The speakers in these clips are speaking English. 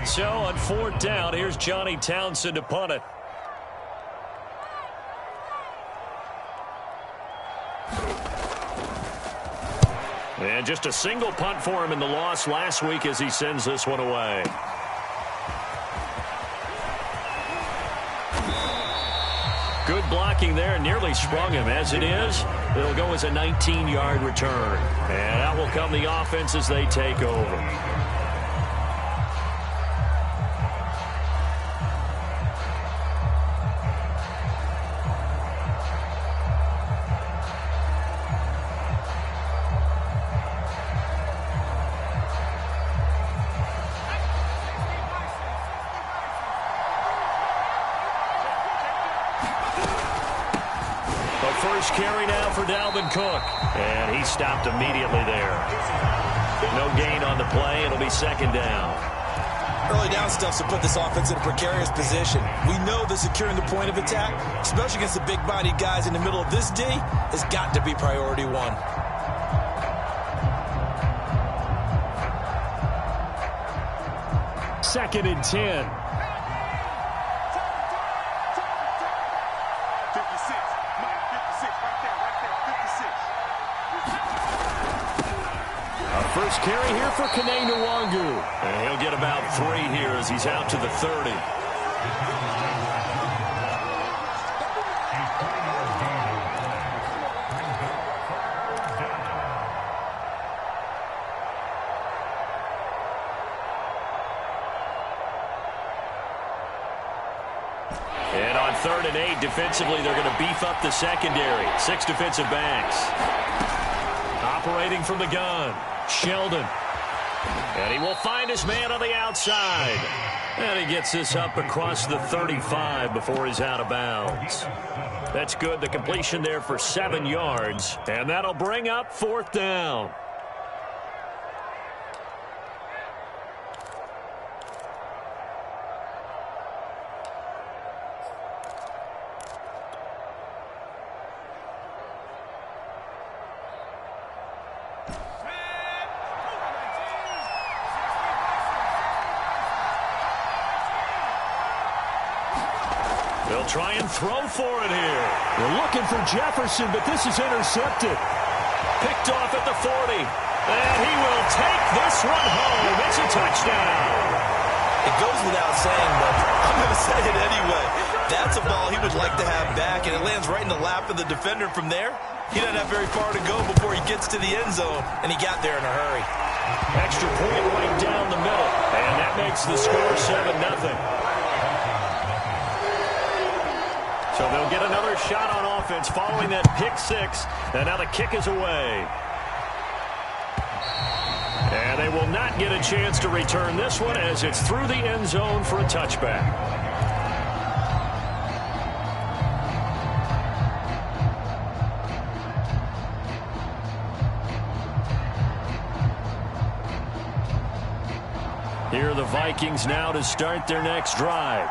So on fourth down, here's Johnny Townsend to punt it. And just a single punt for him in the loss last week as he sends this one away. Good blocking there, nearly sprung him. As it is, it'll go as a 19-yard return. And out will come the offense as they take over. First carry now for Dalvin Cook. And he stopped immediately there. No gain on the play. It'll be second down. Early down stuff to put this offense in a precarious position. We know that securing the point of attack, especially against the big-bodied guys in the middle of this D, has got to be priority one. Second and 10. First carry here for Kene Nwangu. And he'll get about 3 here as he's out to the 30. And on 3rd and 8, defensively, they're going to beef up the secondary. 6 defensive backs. Operating from the gun. Sheldon. And he will find his man on the outside. And he gets this up across the 35 before he's out of bounds. That's good. The completion there for 7 yards. And that'll bring up 4th down. They'll try and throw for it here. We're looking for Jefferson, but this is intercepted. Picked off at the 40. And he will take this one home. It's a touchdown. It goes without saying, but I'm going to say it anyway. That's a ball he would like to have back, and it lands right in the lap of the defender from there. He doesn't have very far to go before he gets to the end zone, and he got there in a hurry. Extra point right down the middle, and that makes the score 7-0. So they'll get another shot on offense following that pick 6. And now the kick is away. And they will not get a chance to return this one as it's through the end zone for a touchback. Here are the Vikings now to start their next drive.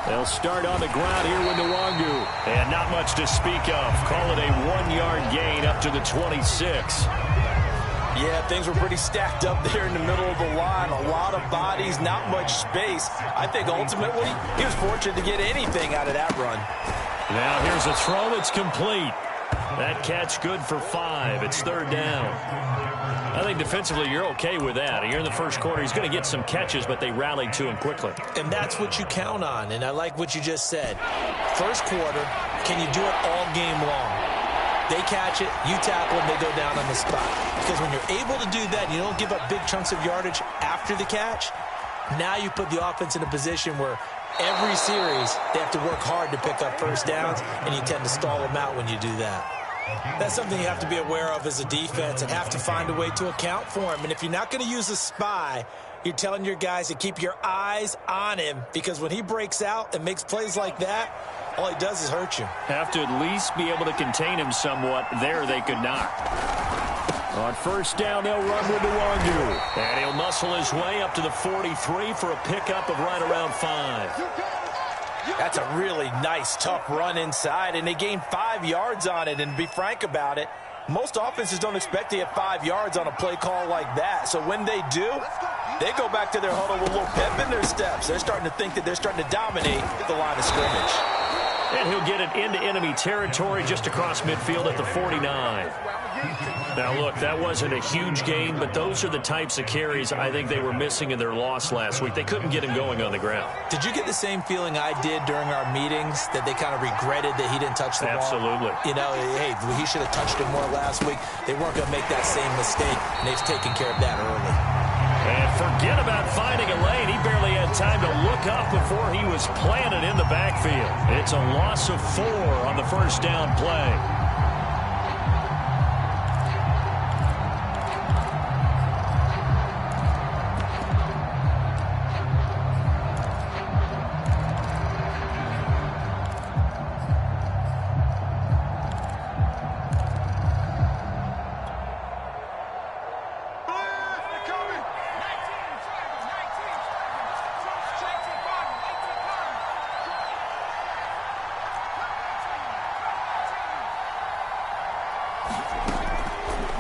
They'll start on the ground here with Nwangu. And not much to speak of. Call it a 1-yard gain up to the 26. Yeah, things were pretty stacked up there in the middle of the line. A lot of bodies, not much space. I think ultimately he was fortunate to get anything out of that run. Now here's a throw that's complete. That catch good for 5. It's 3rd down. I think defensively you're okay with that. Here in the first quarter, he's going to get some catches, but they rallied to him quickly. And that's what you count on, and I like what you just said. First quarter, can you do it all game long? They catch it, you tackle them, they go down on the spot. Because when you're able to do that, you don't give up big chunks of yardage after the catch, now you put the offense in a position where every series they have to work hard to pick up first downs, and you tend to stall them out when you do that. That's something you have to be aware of as a defense and have to find a way to account for him. And if you're not going to use a spy, you're telling your guys to keep your eyes on him, because when he breaks out and makes plays like that, all he does is hurt you. Have to at least be able to contain him somewhat. There they could not. On first down, they'll run with Nwangu. And he'll muscle his way up to the 43 for a pickup of right around 5. That's a really nice, tough run inside, and they gained 5 yards on it. And to be frank about it, Most offenses don't expect to get 5 yards on a play call like that. So when they do, they go back to their huddle with a little pep in their steps. They're starting to think that they're starting to dominate the line of scrimmage. And he'll get it into enemy territory just across midfield at the 49. Now, look, that wasn't a huge gain, but those are the types of carries I think they were missing in their loss last week. They couldn't get him going on the ground. Did you get the same feeling I did during our meetings, that they kind of regretted that he didn't touch the ball? Absolutely. You know, hey, he should have touched it more last week. They weren't going to make that same mistake, and they've taken care of that early. And forget about finding a lane. He barely had time to look up before he was planted in the backfield. It's a loss of 4 on the first down play.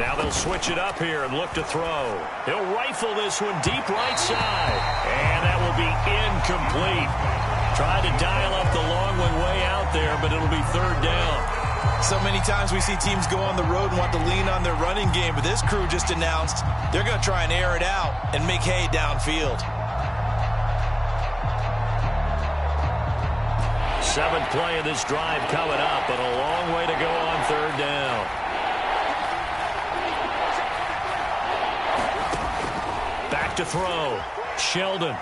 Now they'll switch it up here and look to throw. He'll rifle this one deep right side. And that will be incomplete. Tried to dial up the long one way out there, but it'll be third down. So many times we see teams go on the road and want to lean on their running game, but this crew just announced they're going to try and air it out and make hay downfield. 7th play of this drive coming up, but a long way to go on third down. Back to throw. Sheldon.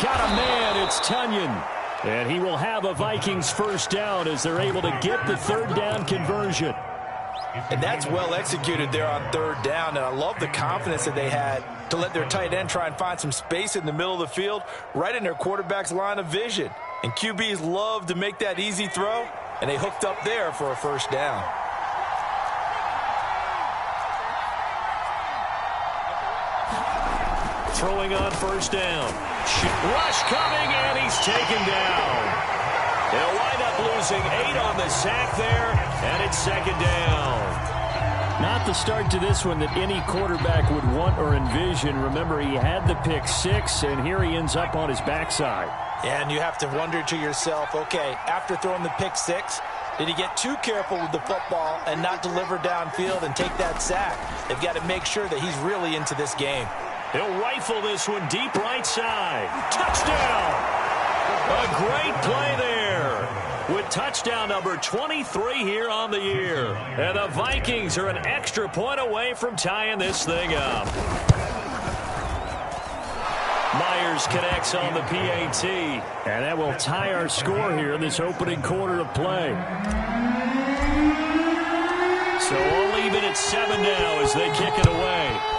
Got a man. It's Tunyon. And he will have a Vikings first down as they're able to get the third down conversion. And that's well executed there on third down. And I love the confidence that they had to let their tight end try and find some space in the middle of the field, right in their quarterback's line of vision. And QBs love to make that easy throw, and they hooked up there for a first down. Throwing on first down. Rush coming, and he's taken down. They'll wind up losing 8 on the sack there, and it's second down. Not the start to this one that any quarterback would want or envision. Remember, he had the pick 6, and here he ends up on his backside. And you have to wonder to yourself, okay, after throwing the pick 6, did he get too careful with the football and not deliver downfield and take that sack? They've got to make sure that he's really into this game. He'll rifle this one deep right side. Touchdown! A great play there with touchdown number 23 here on the year. And the Vikings are an extra point away from tying this thing up. Myers connects on the PAT. And that will tie our score here in this opening quarter of play. So we'll leave it at 7 now as they kick it away.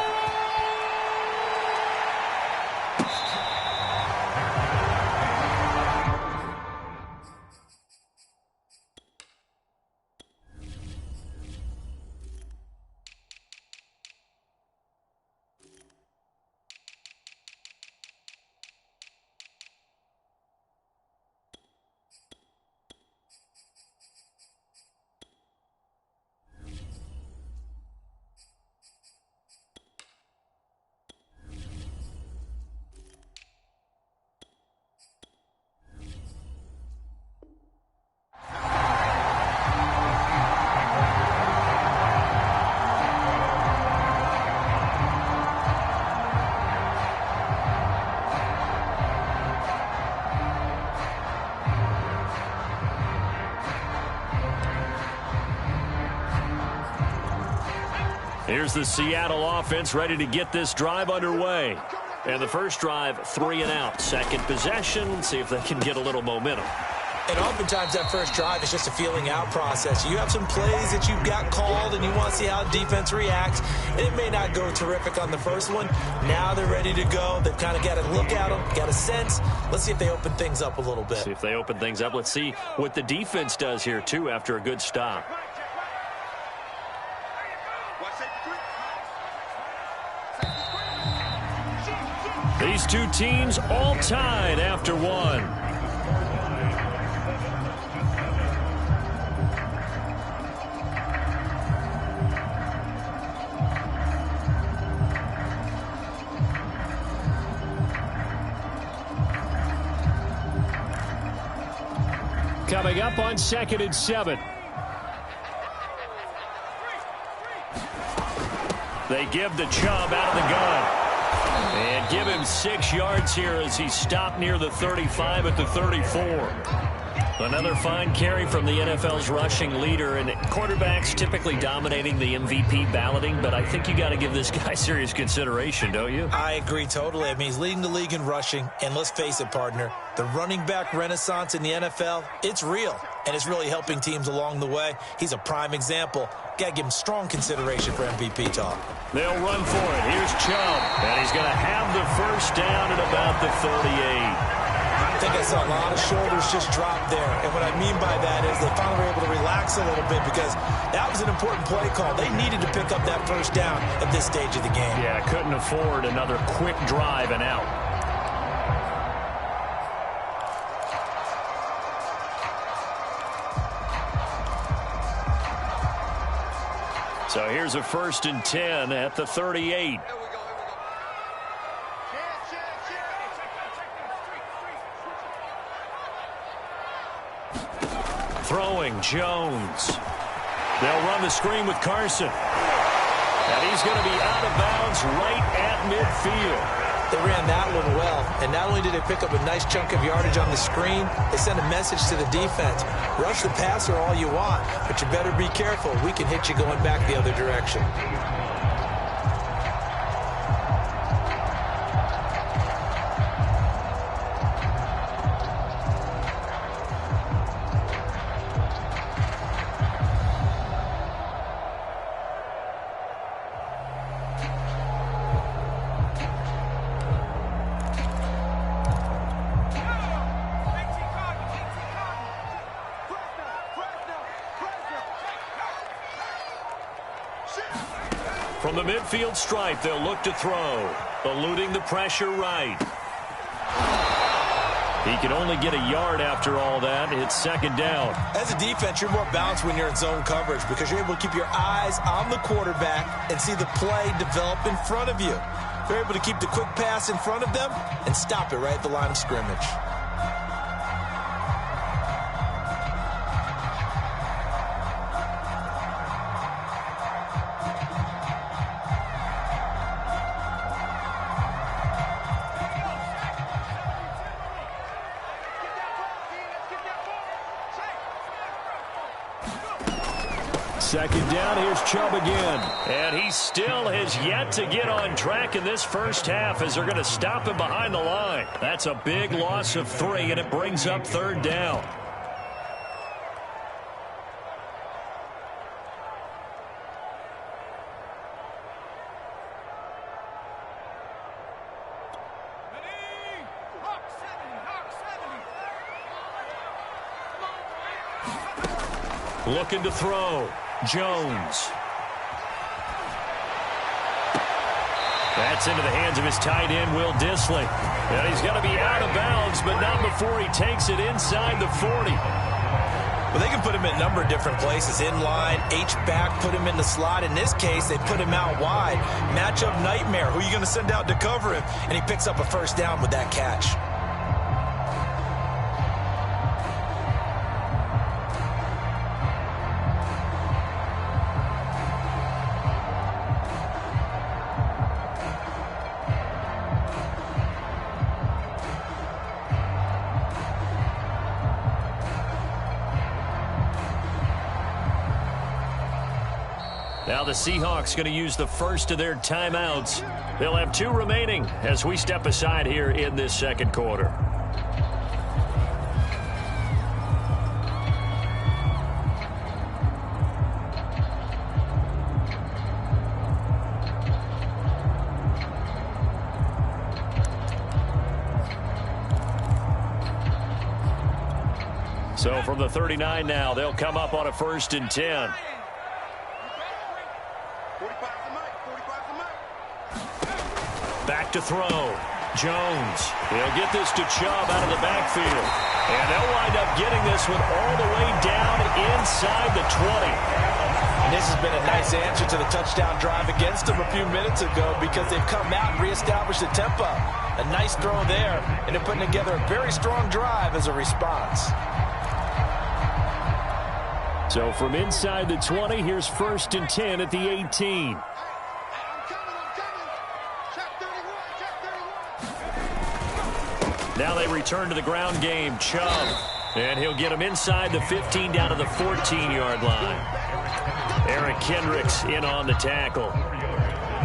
Here's the Seattle offense ready to get this drive underway. And the first drive, 3 and out. Second possession, see if they can get a little momentum. And oftentimes that first drive is just a feeling out process. You have some plays that you've got called and you want to see how defense reacts. And it may not go terrific on the first one. Now they're ready to go. They've kind of got to look at them, got a sense. Let's see if they open things up a little bit. See if they open things up. Let's see what the defense does here, too, after a good stop. These two teams all tied after one. coming up on 2nd and 7. They give the Chubb out of the gun. And give him 6 yards here as he stopped near the 35 at the 34. Another fine carry from the NFL's rushing leader, and quarterbacks typically dominating the MVP balloting, but I think you got to give this guy serious consideration, don't you? I agree totally. I mean, he's leading the league in rushing, and let's face it, partner, the running back renaissance in the NFL, it's real, and it's really helping teams along the way. He's a prime example. Got to give him strong consideration for MVP talk. They'll run for it. Here's Chubb, and he's going to have the first down at about the 38. I think I saw a lot of shoulders just drop there. And what I mean by that is they finally were able to relax a little bit because that was an important play call. They needed to pick up that first down at this stage of the game. Yeah, couldn't afford another quick drive and out. So here's a 1st and 10 at the 38. Throwing Jones. They'll run the screen with Carson. And he's going to be out of bounds right at midfield. They ran that one well. And not only did they pick up a nice chunk of yardage on the screen, they sent a message to the defense. Rush the passer all you want, but you better be careful. We can hit you going back the other direction. From the midfield stripe, they'll look to throw. Eluding the pressure right. He can only get a yard after all that. It's 2nd down. As a defense, you're more balanced when you're in zone coverage because you're able to keep your eyes on the quarterback and see the play develop in front of you. You're able to keep the quick pass in front of them and stop it right at the line of scrimmage. Second down, here's Chubb again. And he still has yet to get on track in this first half as they're going to stop him behind the line. That's a big loss of 3, and it brings up 3rd down. Looking to throw. Jones. That's into the hands of his tight end, Will Dissly. And he's going to be out of bounds, but not before he takes it inside the 40. Well, they can put him in a number of different places. In line, H-back, put him in the slot. In this case, they put him out wide. Matchup nightmare. Who are you going to send out to cover him? And he picks up a first down with that catch. Now the Seahawks going to use the first of their timeouts. They'll have 2 remaining as we step aside here in this second quarter. So from the 39 now, they'll come up on a 1st and 10. Back to throw. Jones. He'll get this to Chubb out of the backfield. And they'll wind up getting this one all the way down inside the 20. And this has been a nice answer to the touchdown drive against them a few minutes ago because they've come out and reestablished the tempo. A nice throw there, and they're putting together a very strong drive as a response. So from inside the 20, here's 1st and 10 at the 18. Now they return to the ground game. Chubb. And he'll get him inside the 15 down to the 14-yard line. Eric Kendricks in on the tackle.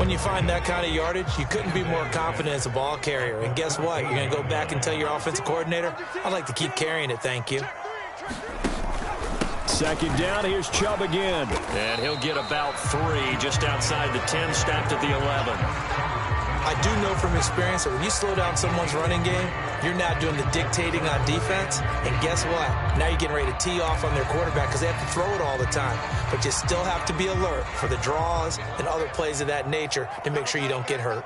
When you find that kind of yardage, you couldn't be more confident as a ball carrier. And guess what? You're going to go back and tell your offensive coordinator, I'd like to keep carrying it, thank you. 2nd down, here's Chubb again. And he'll get about 3 just outside the 10, stopped at the 11. I do know from experience that when you slow down someone's running game, you're now doing the dictating on defense. And guess what? Now you're getting ready to tee off on their quarterback because they have to throw it all the time. But you still have to be alert for the draws and other plays of that nature to make sure you don't get hurt.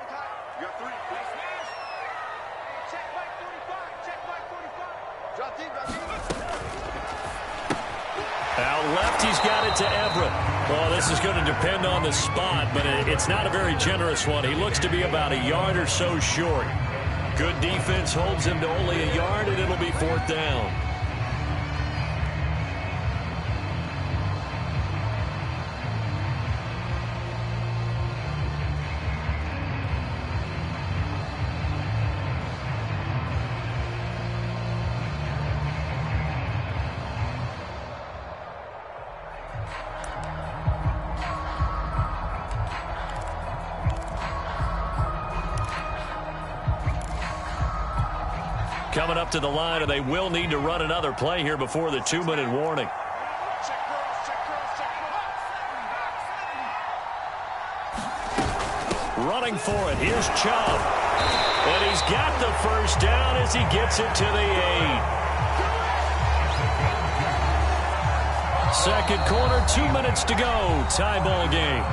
Out left, he's got it to Everett. Well, this is going to depend on the spot, but it's not a very generous one. He looks to be about a yard or so short. Good defense holds him to only a yard, and it'll be 4th down. Coming up to the line, and they will need to run another play here before the 2-minute warning. Running for it, here's Chubb. And he's got the 1st down as he gets it to the 8. 2nd quarter, 2 minutes to go. Tie ball game.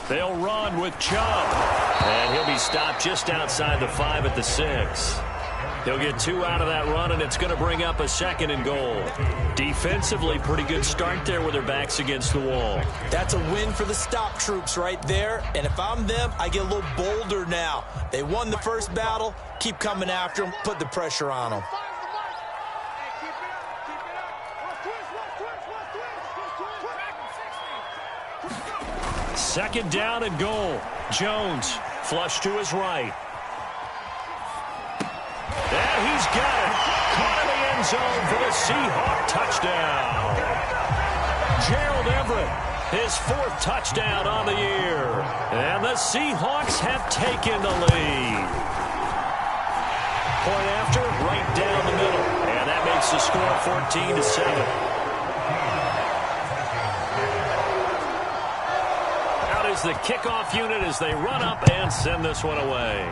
They'll run with Chubb. And he'll be stopped just outside the 5 at the 6. He'll get 2 out of that run, and it's going to bring up a 2nd and goal. Defensively, pretty good start there with their backs against the wall. That's a win for the stop troops right there. And if I'm them, I get a little bolder now. They won the first battle. Keep coming after them. Put the pressure on them. 2nd down and goal. Jones, flush to his right. And he's got it. Caught in the end zone for the Seahawk touchdown. Gerald Everett, his 4th touchdown on the year. And the Seahawks have taken the lead. Point after, right down the middle. And that makes the score 14-7. Is the kickoff unit as they run up and send this one away.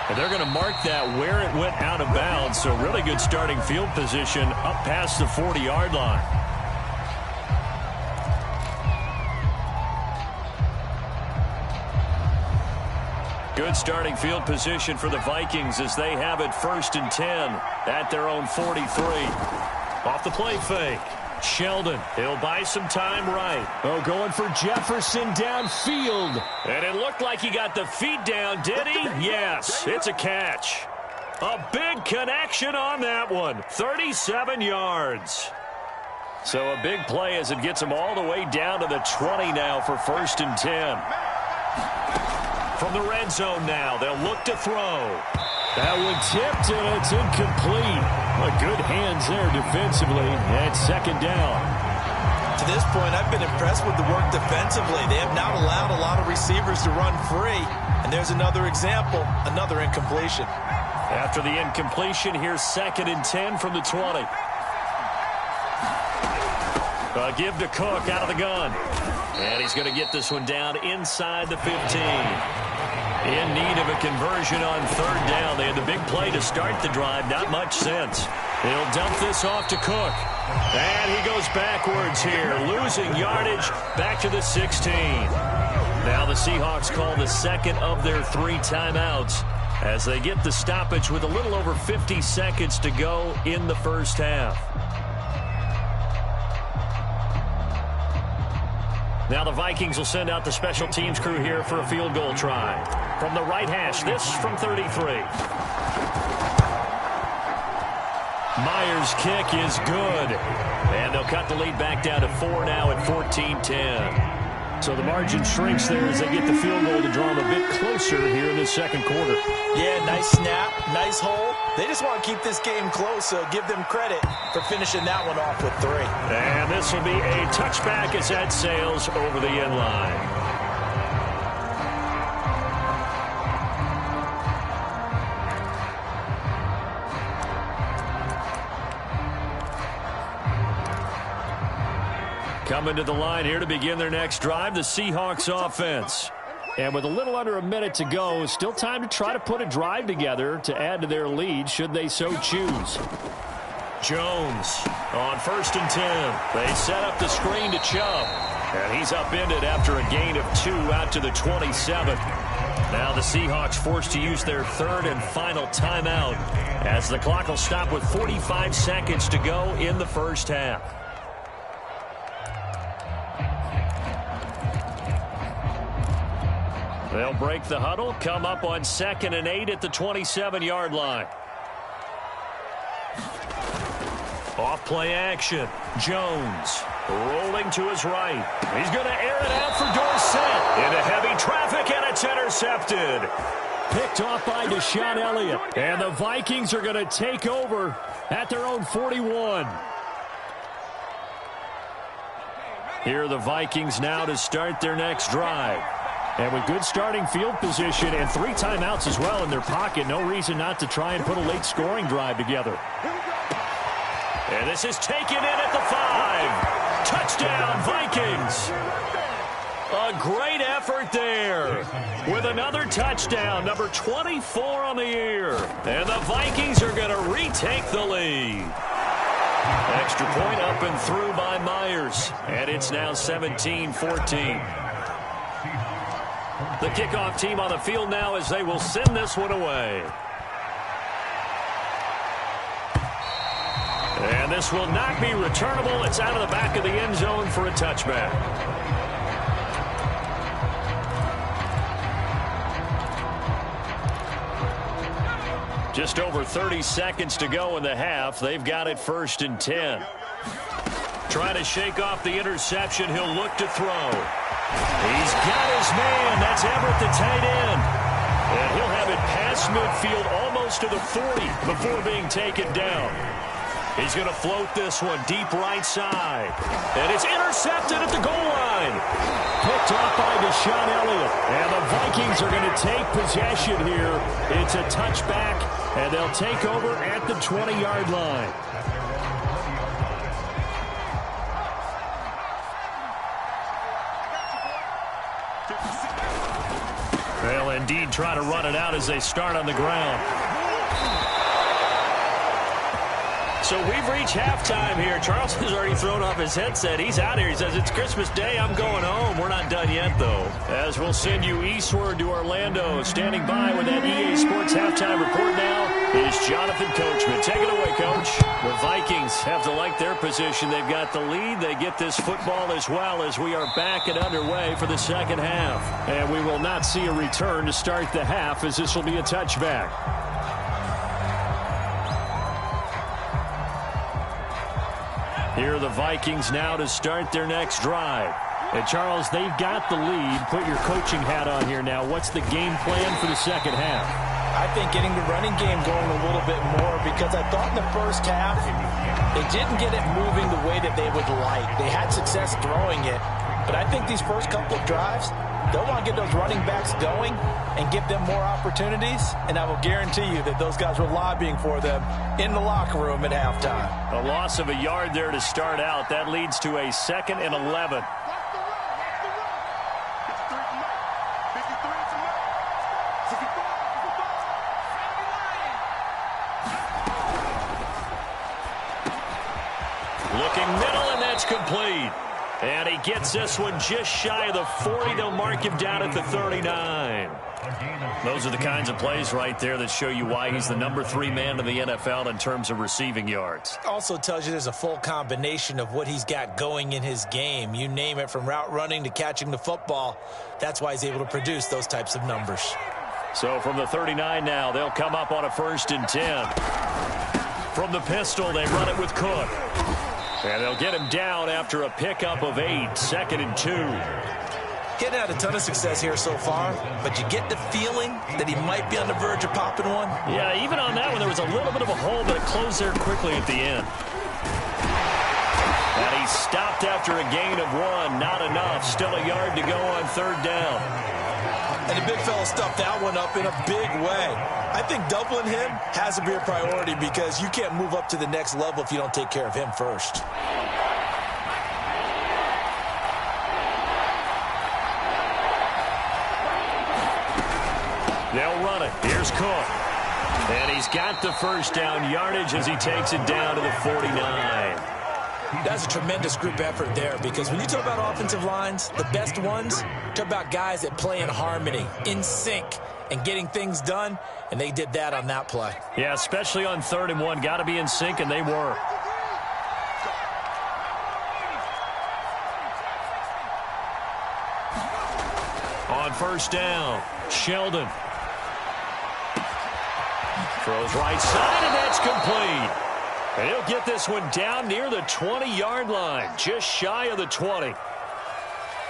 And they're going to mark that where it went out of bounds, so really good starting field position up past the 40-yard line. Good starting field position for the Vikings as they have it 1st and 10 at their own 43. Off the play fake. Sheldon, he'll buy some time right. Oh, going for Jefferson downfield. And it looked like he got the feet down, did he? Yes, it's a catch. A big connection on that one. 37 yards. So a big play as it gets him all the way down to the 20 now for 1st and 10. From the red zone now, they'll look to throw. That one tipped, and it's incomplete. Good hands there defensively at 2nd down. To this point, I've been impressed with the work defensively. They have not allowed a lot of receivers to run free. And there's another example, another incompletion. After the incompletion, here's 2nd and 10 from the 20. Give to Cook out of the gun. And he's going to get this one down inside the 15. In need of a conversion on third down. They had the big play to start the drive. Not much sense. He'll dump this off to Cook. And he goes backwards here, losing yardage back to the 16. Now the Seahawks call the second of their 3 timeouts as they get the stoppage with a little over 50 seconds to go in the first half. Now the Vikings will send out the special teams crew here for a field goal try. From the right hash, this from 33. Myers' kick is good. And they'll cut the lead back down to 4 now at 14-10. So the margin shrinks there as they get the field goal to draw them a bit closer here in the second quarter. Yeah, nice snap, nice hole. They just want to keep this game close, so give them credit for finishing that one off with 3. And this will be a touchback as that sails over the end line. Coming to the line here to begin their next drive, the Seahawks offense. And with a little under a minute to go, still time to try to put a drive together to add to their lead should they so choose. Jones on 1st and 10. They set up the screen to Chubb. And he's upended after a gain of 2 out to the 27. Now the Seahawks forced to use their 3rd and final timeout as the clock will stop with 45 seconds to go in the first half. They'll break the huddle, come up on 2nd and 8 at the 27-yard line. Off play action. Jones rolling to his right. He's going to air it out for Dorsett. Into heavy traffic, and it's intercepted. Picked off by Deshaun Elliott. And the Vikings are going to take over at their own 41. Here are the Vikings now to start their next drive. And with good starting field position and 3 timeouts as well in their pocket, no reason not to try and put a late scoring drive together. And this is taken in at the 5. Touchdown, Vikings. A great effort there with another touchdown, number 24 on the year. And the Vikings are going to retake the lead. Extra point up and through by Myers. And it's now 17-14. The kickoff team on the field now as they will send this one away. And this will not be returnable. It's out of the back of the end zone for a touchback. Just over 30 seconds to go in the half. They've got it 1st and 10. Trying to shake off the interception. He'll look to throw. He's got his man. That's Everett, the tight end. And he'll have it past midfield almost to the 40 before being taken down. He's going to float this one deep right side. And it's intercepted at the goal line. Picked off by Deshaun Elliott. And the Vikings are going to take possession here. It's a touchback, and they'll take over at the 20-yard line. They'll indeed try to run it out as they start on the ground. So we've reached halftime here. Charles has already thrown off his headset. He's out here. He says, it's Christmas Day. I'm going home. We're not done yet, though. As we'll send you eastward to Orlando. Standing by with that EA Sports halftime report now is Jonathan Coachman. Take it away, Coach. The Vikings have to like their position. They've got the lead. They get this football as well as we are back and underway for the second half. And we will not see a return to start the half as this will be a touchback. Here are the Vikings now to start their next drive. And, Charles, they've got the lead. Put your coaching hat on here now. What's the game plan for the second half? I think getting the running game going a little bit more because I thought in the first half they didn't get it moving the way that they would like. They had success throwing it. But I think these first couple of drives, they'll want to get those running backs going and give them more opportunities. And I will guarantee you that those guys were lobbying for them in the locker room at halftime. A loss of a yard there to start out. That leads to a 2nd and 11. complete. And he gets this one just shy of the 40. They'll mark him down at the 39. Those are the kinds of plays right there that show you why he's the number 3 man in the NFL in terms of receiving yards. Also tells you there's a full combination of what he's got going in his game. You name it, from route running to catching the football. That's why he's able to produce those types of numbers. So from the 39 now, they'll come up on a 1st and 10. From the pistol, they run it with Cook. And they'll get him down after a pickup of 8, 2nd and 2. Getting had a ton of success here so far, but you get the feeling that he might be on the verge of popping one. Yeah, even on that one, there was a little bit of a hole, but it closed there quickly at the end. And he stopped after a gain of 1. Not enough. Still a yard to go on 3rd down. And the big fella stuffed that one up in a big way. I think doubling him has to be a priority because you can't move up to the next level if you don't take care of him first. They'll run it. Here's Cook. And he's got the 1st down yardage as he takes it down to the 49. That's a tremendous group effort there, because when you talk about offensive lines, the best ones, talk about guys that play in harmony, in sync, and getting things done, and they did that on that play. Yeah, especially on 3rd and 1. Got to be in sync, and they were. On 1st down, Sheldon. Throws right side, and that's complete. And he'll get this one down near the 20-yard line, just shy of the 20.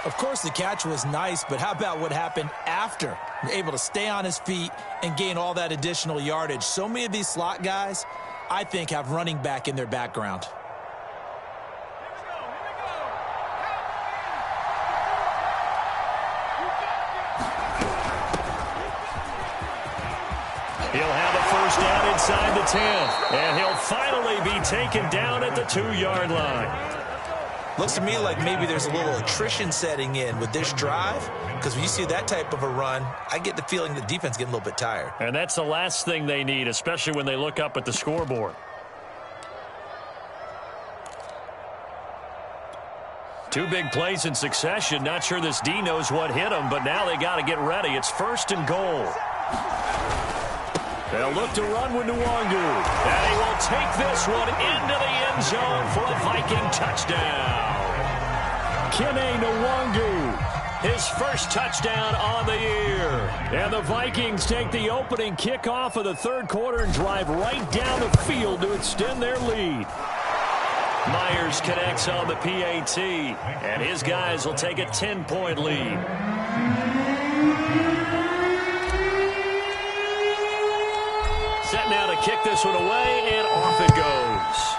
Of course, the catch was nice, but how about what happened after? Able to stay on his feet and gain all that additional yardage. So many of these slot guys, I think, have running back in their background. He'll have a 1st down inside the 10. And he'll finally be taken down at the 2-yard line. Looks to me like maybe there's a little attrition setting in with this drive, because when you see that type of a run, I get the feeling the defense getting a little bit tired. And that's the last thing they need, especially when they look up at the scoreboard. 2 big plays in succession. Not sure this D knows what hit him, but now they got to get ready. It's 1st and goal. They'll look to run with Nwangu. And he will take this one into the end zone for a Viking touchdown. Kene Nwangu, his 1st touchdown on the year. And the Vikings take the opening kickoff of the 3rd quarter and drive right down the field to extend their lead. Myers connects on the PAT, and his guys will take a 10-point lead. Set now to kick this one away, and off it goes.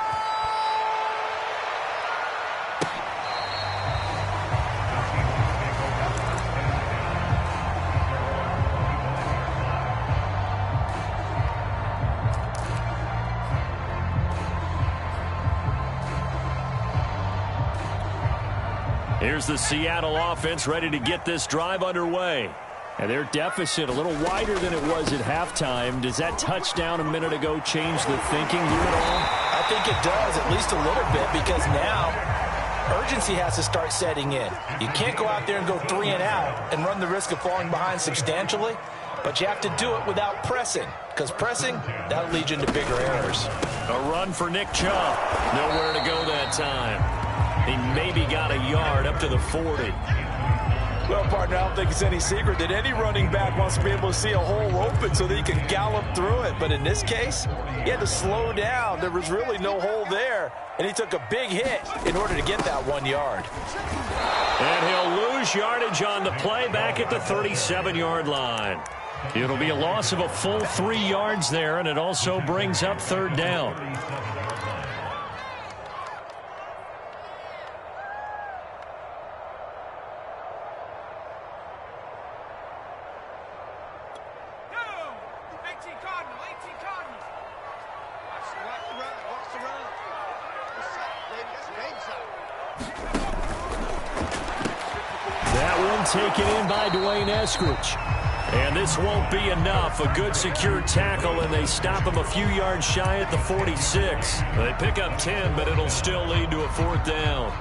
Here's the Seattle offense ready to get this drive underway. And their deficit a little wider than it was at halftime. Does that touchdown a minute ago change the thinking you at all? I think it does, at least a little bit, because now urgency has to start setting in. You can't go out there and go 3 and out and run the risk of falling behind substantially, but you have to do it without pressing, because pressing, that'll lead you into bigger errors. A run for Nick Chubb. Nowhere to go that time. He maybe got a yard up to the 40. Well, partner, I don't think it's any secret that any running back wants to be able to see a hole open so that he can gallop through it. But in this case, he had to slow down. There was really no hole there, and he took a big hit in order to get that 1 yard. And he'll lose yardage on the play back at the 37-yard line. It'll be a loss of a full 3 yards there, and it also brings up 3rd down. Taken in by Dwayne Eskridge. And this won't be enough. A good secure tackle, and they stop him a few yards shy at the 46. They pick up 10, but it'll still lead to a 4th down.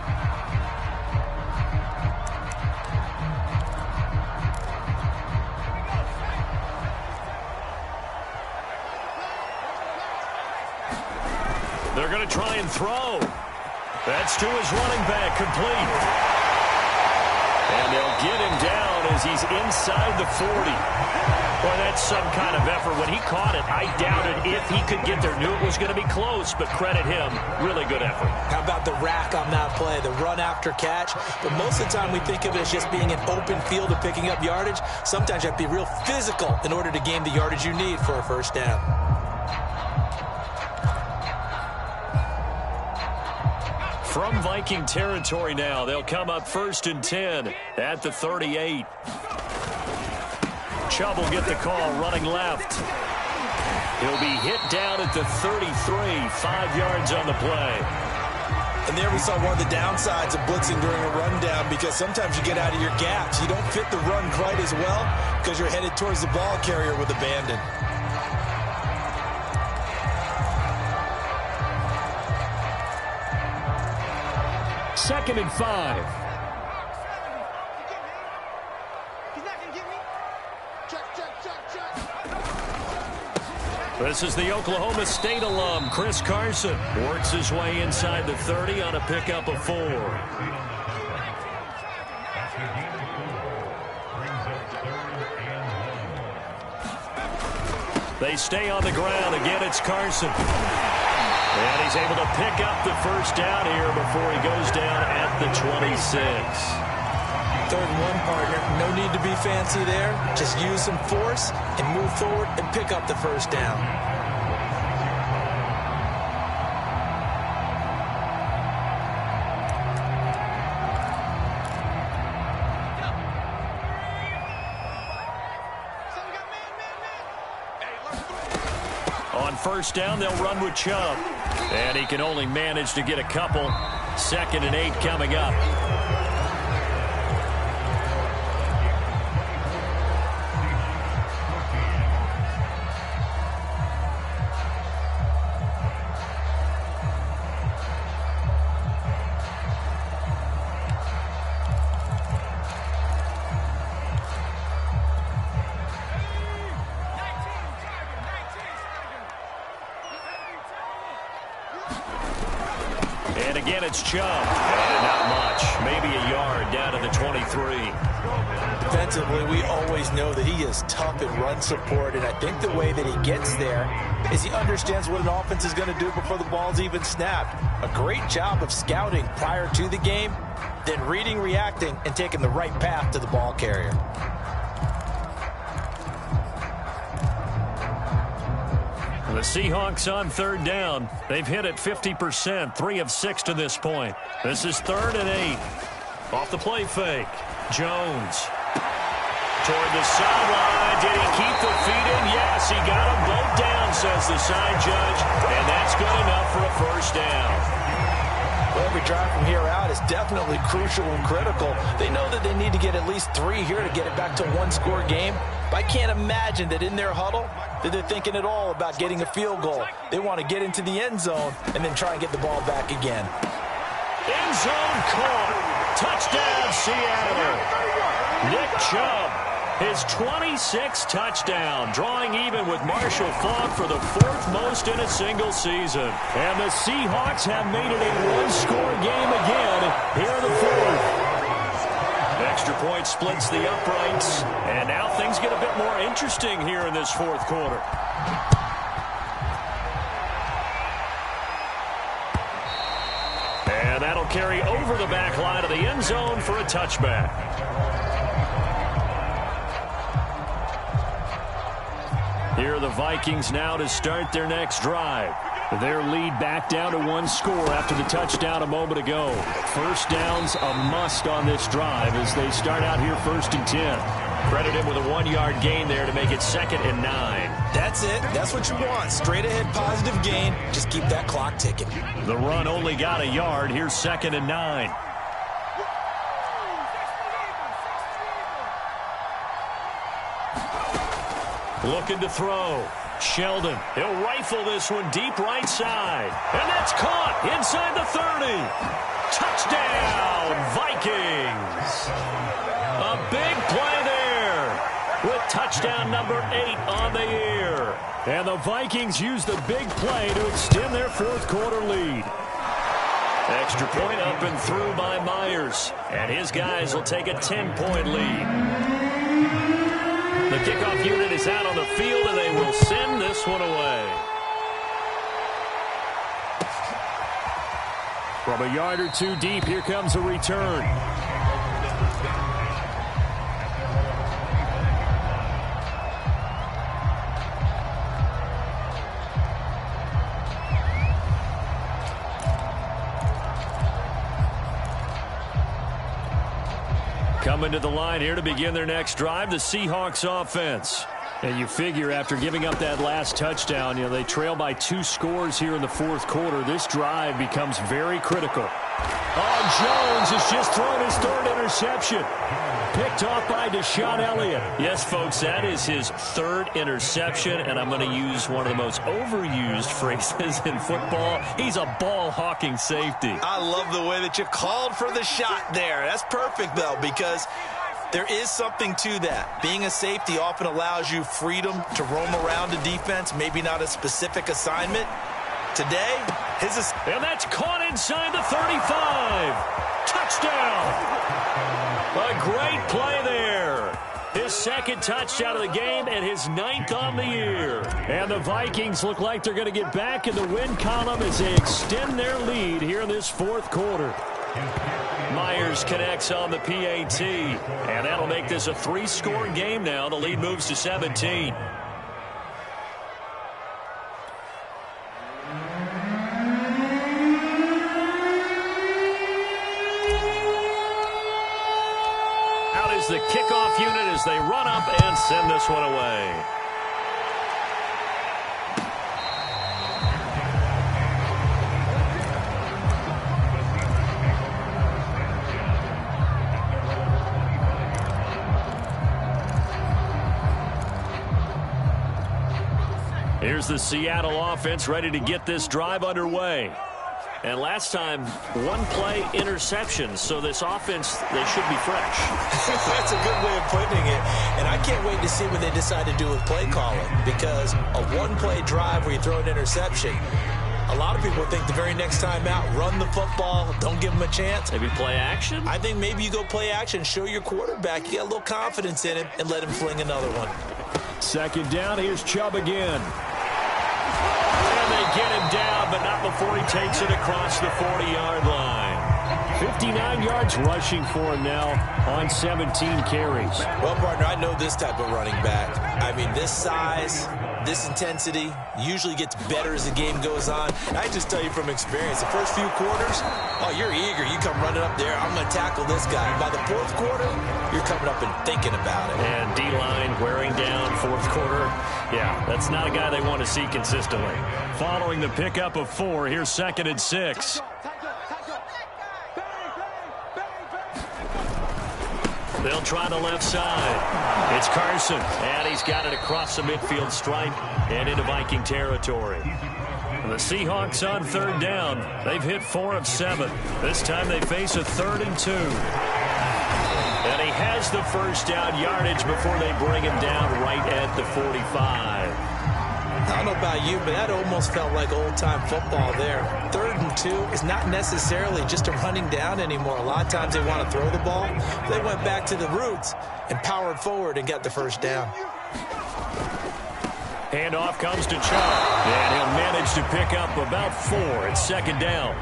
They're going to try and throw. That's to his running back, complete. And they'll get him down as he's inside the 40. Boy, that's some kind of effort. When he caught it, I doubted if he could get there. Knew it was going to be close, but credit him. Really good effort. How about the rack on that play, the run after catch? But most of the time we think of it as just being an open field and picking up yardage. Sometimes you have to be real physical in order to gain the yardage you need for a 1st down. From Viking territory now, they'll come up 1st and 10 at the 38. Chubb will get the call running left. He'll be hit down at the 33, 5 yards on the play. And there we saw one of the downsides of blitzing during a rundown, because sometimes you get out of your gaps. You don't fit the run quite as well because you're headed towards the ball carrier with abandon. Second and 5. This is the Oklahoma State alum, Chris Carson. Works his way inside the 30 on a pickup of 4. They stay on the ground. Again, it's Carson. And he's able to pick up the 1st down here before he goes down at the 26. 3rd and 1, partner. No need to be fancy there. Just use some force and move forward and pick up the 1st down. On 1st down, they'll run with Chubb. And he can only manage to get a couple. 2nd and 8 coming up. And again, it's Chubb. And not much. Maybe a yard down to the 23. Defensively, we always know that he is tough in run support, and I think the way that he gets there is he understands what an offense is going to do before the ball's even snapped. A great job of scouting prior to the game, then reading, reacting, and taking the right path to the ball carrier. The Seahawks on 3rd down. They've hit it 50%, 3 of 6 to this point. This is 3rd and 8. Off the play fake. Jones. Toward the sideline. Did he keep the feet in? Yes, he got them both down, says the side judge. And that's good enough for a 1st down. Well, every drive from here out is definitely crucial and critical. They know that they need to get at least 3 here to get it back to a 1-score game. But I can't imagine that in their huddle that they're thinking at all about getting a field goal. They want to get into the end zone and then try and get the ball back again. End zone caught. Touchdown, Seattle. Nick Chubb, his 26th touchdown, drawing even with Marshall Faulk for the 4th most in a single season. And the Seahawks have made it a 1-score game again here in the 4th. Extra point splits the uprights, and now things get a bit more interesting here in this 4th quarter. And that'll carry over the back line of the end zone for a touchback. Here are the Vikings now to start their next drive. Their lead back down to 1 score after the touchdown a moment ago. 1st down's a must on this drive as they start out here 1st and 10. Credit him with a 1-yard gain there to make it 2nd and 9. That's it. That's what you want. Straight ahead positive gain. Just keep that clock ticking. The run only got a yard. Here's 2nd and 9. Looking to throw. Sheldon, he'll rifle this one deep right side. And that's caught inside the 30. Touchdown, Vikings. A big play there with touchdown number 8 on the year. And the Vikings use the big play to extend their fourth quarter lead. Extra point up and through by Myers. And his guys will take a 10-point lead. The kickoff unit is out on the field, and they will send this one away. From a yard or two deep, here comes a return. Coming to the line here to begin their next drive, the Seahawks offense. And you figure after giving up that last touchdown, they trail by 2 scores here in the fourth quarter. This drive becomes very critical. Jones has just thrown his 3rd interception. Picked off by Deshaun Elliott. Yes, folks, that is his 3rd interception, and I'm going to use one of the most overused phrases in football. He's a ball-hawking safety. I love the way that you called for the shot there. That's perfect, though, because there is something to that. Being a safety often allows you freedom to roam around a defense, maybe not a specific assignment. Today, and that's caught inside the 35. Touchdown. A great play there. His 2nd touchdown of the game and his 9th on the year. And the Vikings look like they're going to get back in the win column as they extend their lead here in this fourth quarter. Myers connects on the PAT, and that'll make this a 3-score game now. The lead moves to 17. Out is the kickoff unit as they run up and send this one away. Here's the Seattle offense ready to get this drive underway. And last time, 1-play interception. So this offense, they should be fresh. That's a good way of putting it. And I can't wait to see what they decide to do with play calling. Because a 1-play drive where you throw an interception, a lot of people think the very next time out, run the football, don't give them a chance. Maybe play action? I think maybe you go play action, show your quarterback you got a little confidence in him, and let him fling another one. 2nd down, here's Chubb again. And they get him down, but not before he takes it across the 40-yard line. 59 yards rushing for him now on 17 carries. Well, partner, I know this type of running back. I mean, this size, this intensity usually gets better as the game goes on. I just tell you from experience, the first few quarters, you're eager. You come running up there, I'm going to tackle this guy. By the fourth quarter, you're coming up and thinking about it. And D-line wearing down fourth quarter. Yeah, that's not a guy they want to see consistently. Following the pickup of 4, here's 2nd and 6. They'll try the left side. It's Carson, and he's got it across the midfield stripe and into Viking territory. The Seahawks on 3rd down. They've hit 4 of 7. This time they face a 3rd and 2. And he has the first down yardage before they bring him down right at the 45. I don't know about you, but that almost felt like old-time football there. 3rd and 2 is not necessarily just a running down anymore. A lot of times they want to throw the ball. They went back to the roots and powered forward and got the first down. Handoff comes to Chubb, and he'll manage to pick up about 4. It's 2nd down.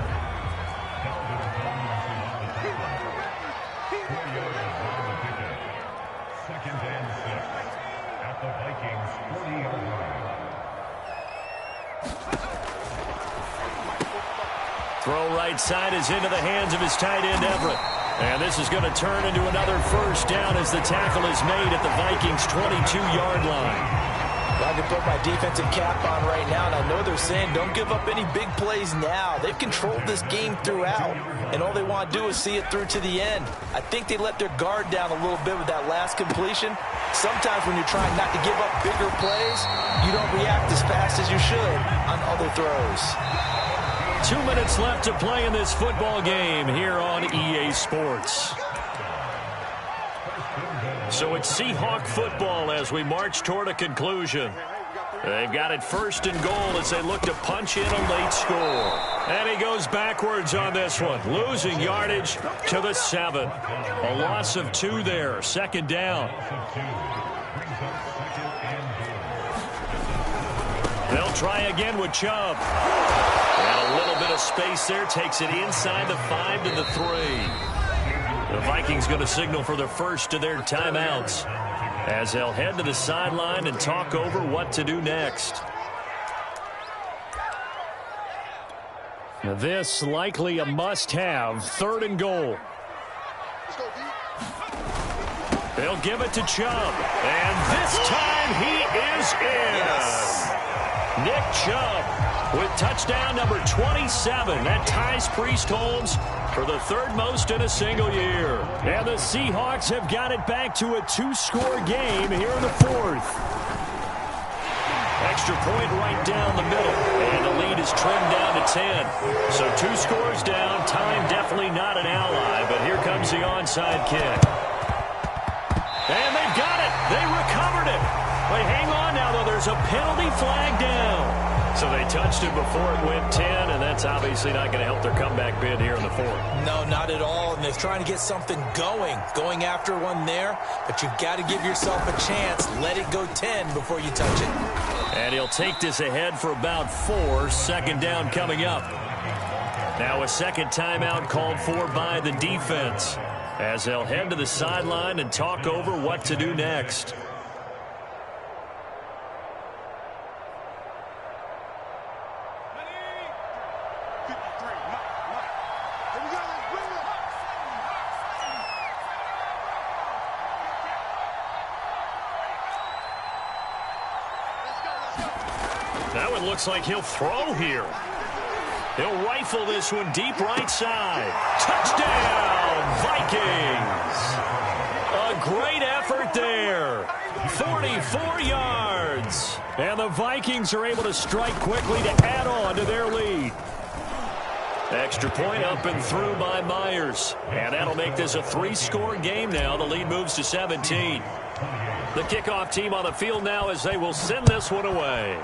Throw right side is into the hands of his tight end, Everett. And this is going to turn into another first down as the tackle is made at the Vikings' 22-yard line. Well, I can put my defensive cap on right now, and I know they're saying don't give up any big plays now. They've controlled this game throughout, and all they want to do is see it through to the end. I think they let their guard down a little bit with that last completion. Sometimes when you're trying not to give up bigger plays, you don't react as fast as you should on other throws. 2 minutes left to play in this football game here on EA Sports. So it's Seahawk football as we march toward a conclusion. They've got it first and goal as they look to punch in a late score. And he goes backwards on this one, losing yardage to the 7. A loss of 2 there, second down. They'll try again with Chubb. And a little bit of space there, takes it inside the 5 to the 3. The Vikings going to signal for the first of their timeouts as they'll head to the sideline and talk over what to do next. This likely a must-have, third and goal. They'll give it to Chubb, and this time he is in. Yes. Nick Chubb with touchdown number 27. That ties Priest Holmes for the third most in a single year. And the Seahawks have got it back to a 2-score game here in the 4th. Extra point right down the middle, and the lead is trimmed down to 10. So 2 scores down, time definitely not an ally, but here comes the onside kick. And they've got it. They recovered it. But hang on now, though. There's a penalty flag down. So they touched it before it went 10, and that's obviously not going to help their comeback bid here in the 4th. No, not at all. And they're trying to get something going after one there. But you've got to give yourself a chance. Let it go 10 before you touch it. And he'll take this ahead for about 4. Second down coming up. Now a second timeout called for by the defense as they'll head to the sideline and talk over what to do next. That one looks like he'll throw here. He'll rifle this one deep right side. Touchdown, Vikings. A great effort there. 44 yards. And the Vikings are able to strike quickly to add on to their lead. Extra point up and through by Myers. And that'll make this a 3-score game now. The lead moves to 17. The kickoff team on the field now as they will send this one away.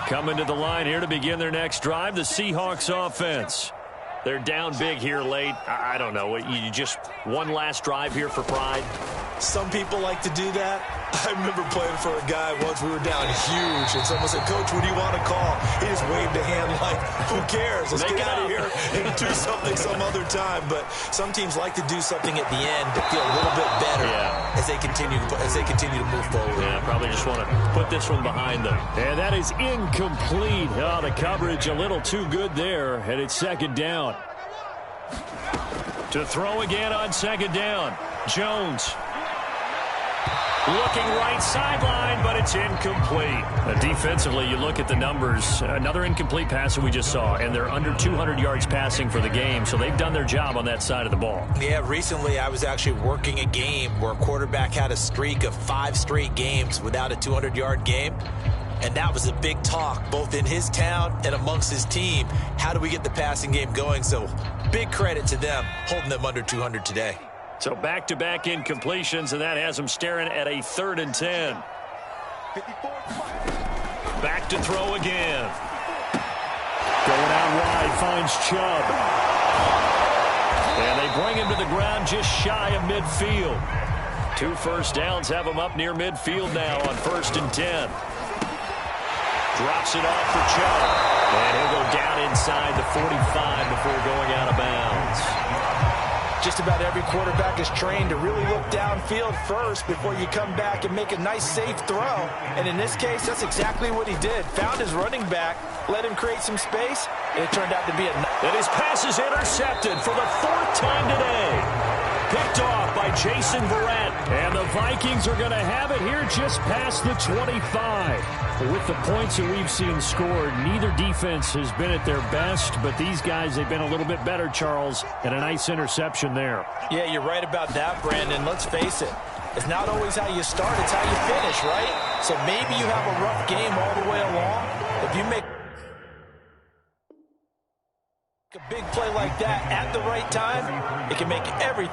Coming to the line here to begin their next drive, the Seahawks offense. They're down big here late. I don't know. You just one last drive here for pride? Some people like to do that. I remember playing for a guy once. We were down huge, and someone said, "Coach, what do you want to call?" He just waved a hand like, "Who cares? Let's get out of here and do something some other time." But some teams like to do something at the end to feel a little bit better as they continue to move forward. Yeah, probably just want to put this one behind them. And that is incomplete. Oh, the coverage a little too good there, and it's second down. To throw again on second down, Jones. Looking right sideline, but it's incomplete. Defensively, you look at the numbers. Another incomplete pass that we just saw, and they're under 200 yards passing for the game, so they've done their job on that side of the ball. Yeah, recently I was actually working a game where a quarterback had a streak of 5 straight games without a 200-yard game. And that was a big talk, both in his town and amongst his team. How do we get the passing game going? So big credit to them, holding them under 200 today. So back-to-back incompletions, and that has them staring at a 3rd and 10. Back to throw again. Going out wide, finds Chubb. And they bring him to the ground just shy of midfield. 2 first downs have him up near midfield now on 1st and 10. Drops it off for Chubb. And he'll go down inside the 45 before going out of bounds. Just about every quarterback is trained to really look downfield first before you come back and make a nice, safe throw. And in this case, that's exactly what he did. Found his running back, let him create some space, and it turned out to be a... And his pass is intercepted for the 4th time today. Picked off by Jason Verrett. And the Vikings are going to have it here just past the 25. With the points that we've seen scored, neither defense has been at their best, but these guys, they've been a little bit better, Charles, and a nice interception there. Yeah, you're right about that, Brandon. Let's face it. It's not always how you start, it's how you finish, right? So maybe you have a rough game all the way along. If you make a big play like that at the right time, it can make everything